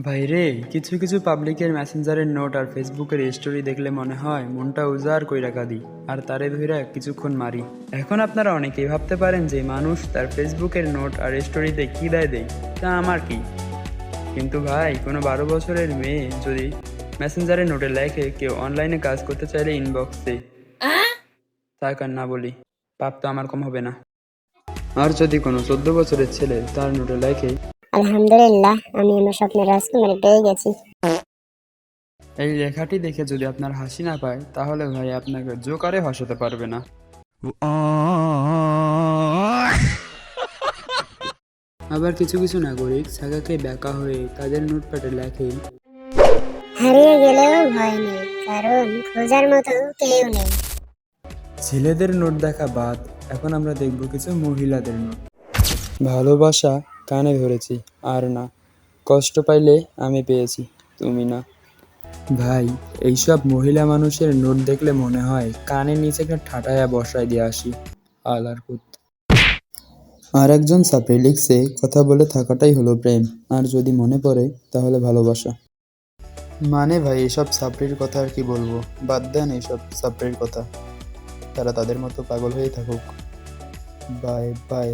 ভাইরে, কিছু কিছু পাবলিকের মেসেঞ্জারের নোট আর ফেসবুকের স্টোরি দেখলে মনে হয় মনটা উজাড় কইরা কাঁদি আর তারে ধইরা কিছুক্ষণ মারি। এখন আপনারা অনেকেই ভাবতে পারেন যে মানুষ তার ফেসবুকের নোট আর স্টোরিতে কি দেয় তা আমার কি। কিন্তু ভাই, কোনো 12 বছরের মেয়ে যদি মেসেঞ্জারের নোটে লেখে কেউ অনলাইনে কাজ করতে চাইলে ইনবক্সে, তাকে আর না বলি, পাপ তো আমার কম হবে না। আর যদি কোনো 14 বছরের ছেলে তার নোটে লেখে আলহামদুলিল্লাহ, আমি আমার স্বপ্নের রাজকুমারী পেয়ে গেছি। এই লেখাটি দেখে যদি আপনার হাসি না পায় তাহলে ভাই আপনাকে জোকারে হাসাতে পারবে না। আবার কিছু কিছু নাগরিক ছাগাকে ব্যাকা হয়ে তাদের নোটপ্যাডে লেখে হারিয়ে গেলেও ভয় নেই, কারণ খোঁজার মতো কেউ নেই। ছেলেদের নোট দেখা বাদ, এখন আমরা দেখব কিছু মহিলাদের নোট। ভালোবাসা কানে ধরেছি, আর না, কষ্ট পাইলে আমি পেয়েছি, তুমি না। ভাই, এইসব মহিলা মানুষের নোট দেখলে মনে হয় কানের নিচে একটা ঠাটায়া বসায় দিয়ে আসি। আলার পুত। আর একজন ছাত্রী লিখছে, কথা বলে থাকাটাই হলো প্রেম, আর যদি মনে পড়ে তাহলে ভালোবাসা। মানে ভাই, এসব ছাত্রীর কথা আর কি বলবো, বাদ দেন এইসব ছাত্রীর কথা, তারা তাদের মতো পাগল হয়ে থাকুক। Bye bye.